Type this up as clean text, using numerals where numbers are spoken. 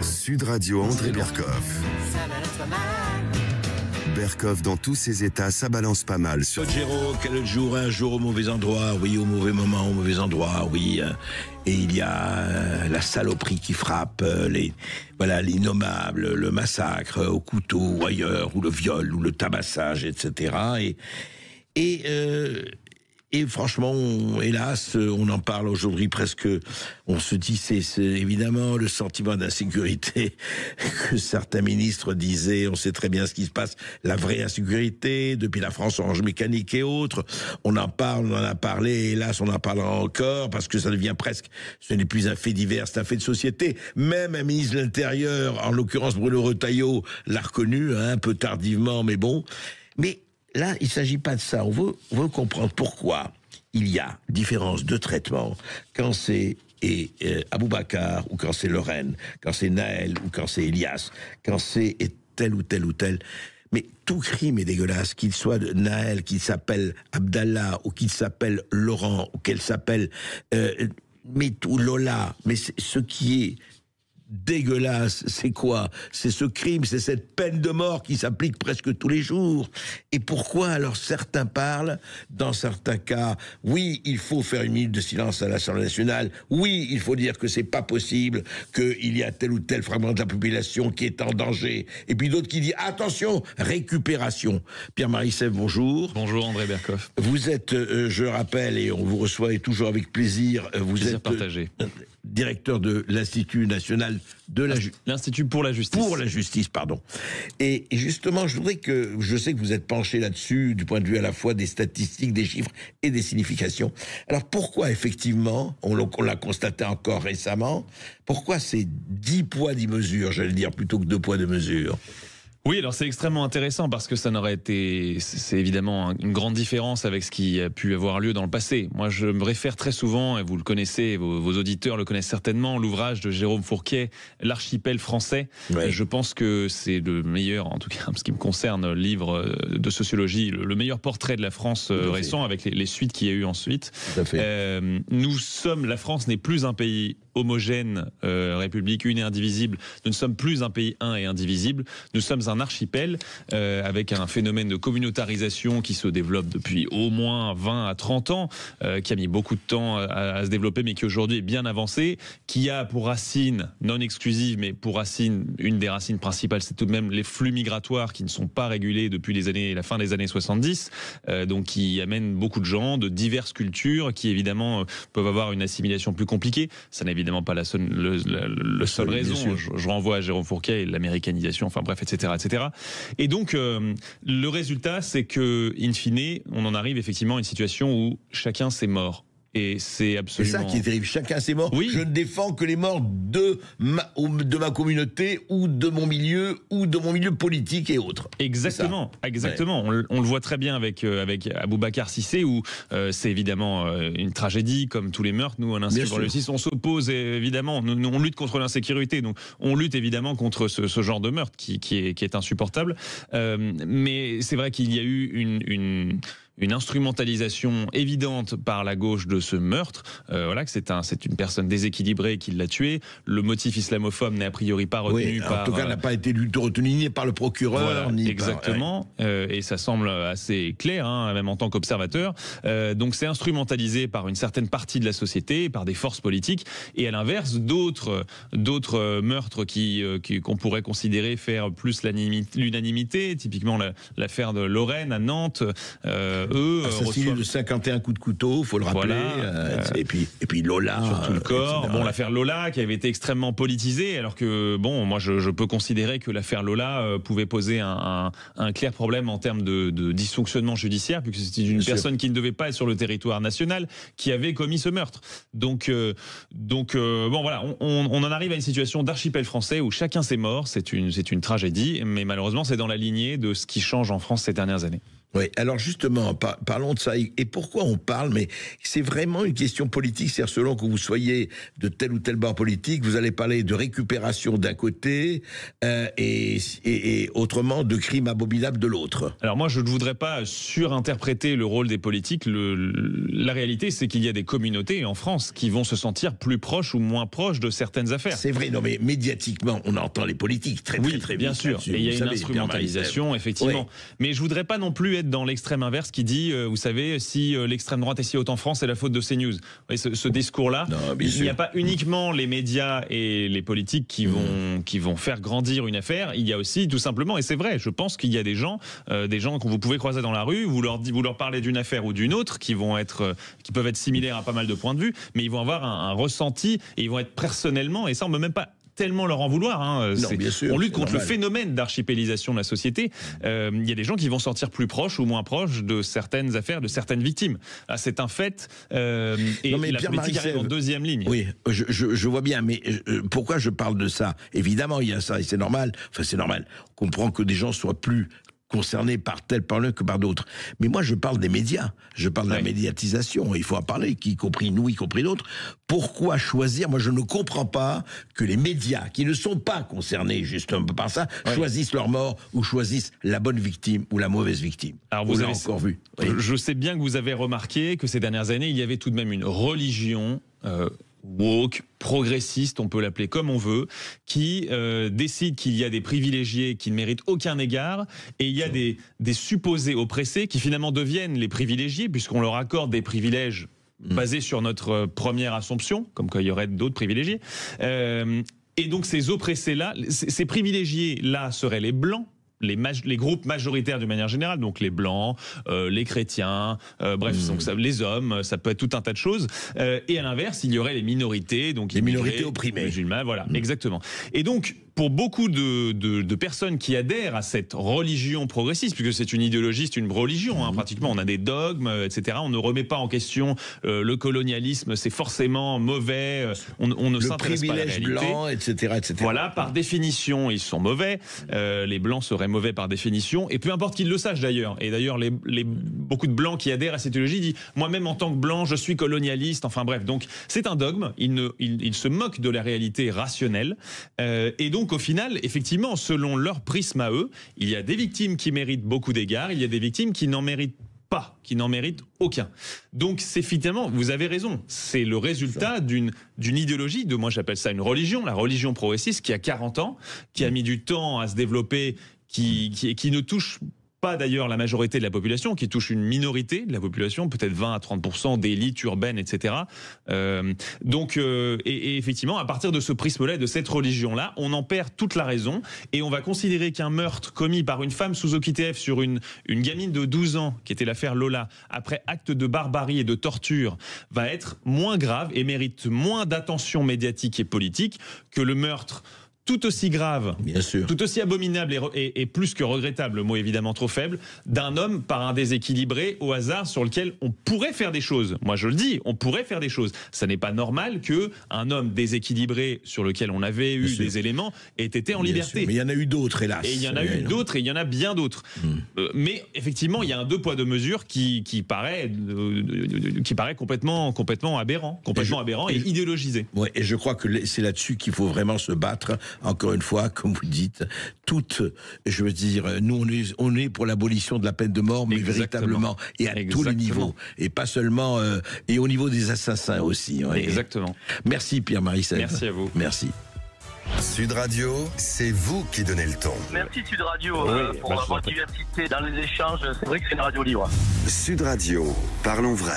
Sud Radio, André Berkoff. Berkoff, dans tous ses états, ça balance pas mal. Géraud, quel jour, un jour au mauvais endroit, oui, au mauvais moment, au mauvais endroit, oui. Et il y a la saloperie qui frappe, l'innommable, le massacre au couteau ou ailleurs, ou le viol, ou le tabassage, etc. Et franchement, hélas, on en parle aujourd'hui presque. On se dit, c'est évidemment le sentiment d'insécurité que certains ministres disaient. On sait très bien ce qui se passe, la vraie insécurité depuis la France Orange Mécanique et autres. On en parle, on en a parlé. Hélas, on en parlera encore parce que ça devient presque. Ce n'est plus un fait divers, c'est un fait de société. Même un ministre de l'Intérieur, en l'occurrence Bruno Retailleau, l'a reconnu, un peu tardivement, mais bon. Mais là, il ne s'agit pas de ça. On veut comprendre pourquoi il y a différence de traitement quand c'est Aboubacar ou quand c'est Lorraine, quand c'est Naël ou quand c'est Elias, quand c'est tel ou tel ou tel. Mais tout crime est dégueulasse, qu'il soit de Naël, qu'il s'appelle Abdallah, ou qu'il s'appelle Laurent, ou qu'elle s'appelle Lola. Mais ce qui est dégueulasse, c'est quoi? C'est ce crime, c'est cette peine de mort qui s'applique presque tous les jours. Et pourquoi alors certains parlent, dans certains cas, oui, il faut faire une minute de silence à l'Assemblée nationale, oui, il faut dire que c'est pas possible, qu'il y a tel ou tel fragment de la population qui est en danger, et puis d'autres qui disent, attention, récupération. Pierre-Marie Sèvres, bonjour. Bonjour André Berkoff. Vous êtes, je rappelle, et on vous reçoit et toujours avec plaisir, vous êtes partagé. Directeur de l'Institut national de la l'Institut pour la justice. Pour la justice, pardon. Et justement, je sais que vous êtes penché là-dessus, du point de vue à la fois des statistiques, des chiffres et des significations. Alors pourquoi, effectivement, on l'a constaté encore récemment, pourquoi c'est 10 poids, 10 mesures, j'allais dire, plutôt que 2 poids, 2 mesures? Oui, alors c'est extrêmement intéressant parce que c'est évidemment une grande différence avec ce qui a pu avoir lieu dans le passé. Moi, je me réfère très souvent, et vous le connaissez, vos auditeurs le connaissent certainement, l'ouvrage de Jérôme Fourquet, L'archipel français. Ouais. Je pense que c'est le meilleur, en tout cas, en ce qui me concerne, livre de sociologie, le meilleur portrait de la France récent, avec les suites qu'il y a eu ensuite. Tout à fait. La France n'est plus un pays homogène, république une et indivisible. Nous ne sommes plus un pays un et indivisible. Nous sommes un archipel avec un phénomène de communautarisation qui se développe depuis au moins 20 à 30 ans, qui a mis beaucoup de temps à se développer, mais qui aujourd'hui est bien avancé, qui a pour racine, non exclusive, mais pour racine, une des racines principales, c'est tout de même les flux migratoires qui ne sont pas régulés depuis la fin des années 70, donc qui amènent beaucoup de gens de diverses cultures, qui évidemment peuvent avoir une assimilation plus compliquée. Ça n'est évidemment pas la seule raison. Je renvoie à Jérôme Fourquet et l'américanisation, enfin bref, etc. Et donc, le résultat, c'est que, in fine, on en arrive effectivement à une situation où chacun s'est mort. Et c'est absolument... C'est ça qui est terrible. Chacun s'est mort. Oui. Je ne défends que les morts de ma communauté ou de mon milieu politique et autres. Exactement. Ouais. On le voit très bien avec Aboubacar Cissé, où c'est évidemment une tragédie, comme tous les meurtres. Nous, à l'Institut pour la justice, on s'oppose évidemment. Nous, on lutte contre l'insécurité. Donc, on lutte évidemment contre ce genre de meurtre qui est insupportable. Mais c'est vrai qu'il y a eu une instrumentalisation évidente par la gauche de ce meurtre, que c'est une personne déséquilibrée qui l'a tué. Le motif islamophobe n'est a priori pas retenu en tout cas, n'a pas été retenu ni par le procureur, voilà, ni exactement. Et ça semble assez clair, même en tant qu'observateur. Donc c'est instrumentalisé par une certaine partie de la société, par des forces politiques, et à l'inverse, d'autres meurtres qu'on pourrait considérer faire plus l'unanimité, typiquement l'affaire de Lorraine à Nantes. Assassiné de 51 coups de couteau, faut le rappeler. Voilà, et puis Lola. Sur tout le corps. Bon, l'affaire Lola qui avait été extrêmement politisée, alors que, bon, moi je peux considérer que l'affaire Lola pouvait poser un clair problème en termes de dysfonctionnement judiciaire, puisque c'était une personne qui ne devait pas être sur le territoire national qui avait commis ce meurtre. Donc bon, voilà, on en arrive à une situation d'archipel français où chacun s'est mort. C'est une tragédie, mais malheureusement c'est dans la lignée de ce qui change en France ces dernières années. Oui, alors justement, parlons de ça. Et pourquoi on parle? Mais c'est vraiment une question politique. C'est-à-dire, selon que vous soyez de tel ou tel bord politique, vous allez parler de récupération d'un côté et autrement de crimes abominables de l'autre. Alors moi, je ne voudrais pas surinterpréter le rôle des politiques. La réalité, c'est qu'il y a des communautés en France qui vont se sentir plus proches ou moins proches de certaines affaires. C'est vrai, non mais médiatiquement, on entend les politiques très bien sûr. Et il y a une instrumentalisation, effectivement. Oui. Mais je voudrais pas non plus être dans l'extrême inverse qui dit, vous savez, si l'extrême droite est si haute en France, c'est la faute de CNews. Oui, ce discours-là, il n'y a pas uniquement les médias et les politiques qui vont faire grandir une affaire. Il y a aussi, tout simplement, et c'est vrai, je pense qu'il y a des gens que vous pouvez croiser dans la rue, vous leur parlez d'une affaire ou d'une autre qui peuvent être similaires à pas mal de points de vue, mais ils vont avoir un ressenti et ils vont être personnellement, et ça on ne peut même pas tellement leur en vouloir. Non, bien sûr, on lutte contre le phénomène d'archipélisation de la société. Il y a des gens qui vont sortir plus proches ou moins proches de certaines affaires, de certaines victimes. Là, c'est un fait. Et la politique arrive en deuxième ligne. Oui, je vois bien, mais pourquoi je parle de ça? Évidemment, il y a ça, et c'est normal. Enfin, c'est normal. On comprend que des gens soient plus concernés par l'un que par d'autres. Mais moi, je parle des médias. Je parle de la médiatisation. Il faut en parler, y compris nous, y compris d'autres. Pourquoi choisir? Moi, je ne comprends pas que les médias, qui ne sont pas concernés justement par ça, choisissent leur mort ou choisissent la bonne victime ou la mauvaise victime. Alors, vous avez encore vu. Je sais bien que vous avez remarqué que ces dernières années, il y avait tout de même une religion woke, progressiste, on peut l'appeler comme on veut, qui décide qu'il y a des privilégiés qui ne méritent aucun égard, et il y a des supposés oppressés qui finalement deviennent les privilégiés, puisqu'on leur accorde des privilèges basés sur notre première assumption, comme qu'il y aurait d'autres privilégiés. Et donc ces oppressés-là, ces privilégiés-là seraient les blancs, les groupes majoritaires d'une manière générale, donc les blancs, les chrétiens, bref, donc les hommes, ça peut être tout un tas de choses. Et à l'inverse, il y aurait les minorités, donc les minorités opprimées, musulmans, voilà, exactement. Et donc, pour beaucoup de personnes qui adhèrent à cette religion progressiste, puisque c'est une idéologie, c'est une religion, pratiquement, on a des dogmes, etc. On ne remet pas en question le colonialisme, c'est forcément mauvais, on ne s'intéresse pas à la réalité. Le privilège blanc, etc., etc. Voilà, par définition, ils sont mauvais. Les blancs seraient mauvais par définition, et peu importe qu'ils le sachent d'ailleurs. Et d'ailleurs, beaucoup de blancs qui adhèrent à cette idéologie disent « moi-même en tant que blanc, je suis colonialiste ». Enfin bref, donc c'est un dogme, ils se moquent de la réalité rationnelle, et donc au final, effectivement, selon leur prisme à eux, il y a des victimes qui méritent beaucoup d'égards, il y a des victimes qui n'en méritent pas, qui n'en méritent aucun. Donc c'est finalement, vous avez raison, c'est le résultat d'une idéologie, moi j'appelle ça une religion, la religion progressiste qui a 40 ans, qui a mis du temps à se développer, qui ne touche pas d'ailleurs la majorité de la population, qui touche une minorité de la population, peut-être 20 à 30% d'élites urbaines, etc. Et effectivement, à partir de ce prisme-là, de cette religion-là, on en perd toute la raison, et on va considérer qu'un meurtre commis par une femme sous OQTF sur une gamine de 12 ans, qui était l'affaire Lola, après acte de barbarie et de torture, va être moins grave et mérite moins d'attention médiatique et politique que le meurtre tout aussi grave, bien sûr, tout aussi abominable et plus que regrettable, le mot évidemment trop faible, d'un homme par un déséquilibré au hasard sur lequel on pourrait faire des choses. Moi je le dis, on pourrait faire des choses. Ça n'est pas normal qu'un homme déséquilibré sur lequel on avait eu des éléments ait été en liberté. Sûr. Mais il y en a eu d'autres, hélas. Et il y en a eu d'autres, et il y en a bien d'autres. Mais effectivement, il y a un deux poids deux mesures qui paraît complètement aberrant, et idéologisé. Ouais, et je crois que c'est là-dessus qu'il faut vraiment se battre. Encore une fois, comme vous dites, je veux dire, nous on est pour l'abolition de la peine de mort, mais véritablement, et à tous les niveaux, et pas seulement, et au niveau des assassins aussi. Ouais. Exactement. Merci Pierre-Marie Sèvres. Merci à vous. Merci. Sud Radio, c'est vous qui donnez le ton. Merci Sud Radio pour votre diversité dans les échanges. C'est vrai que c'est une radio libre. Sud Radio, parlons vrai.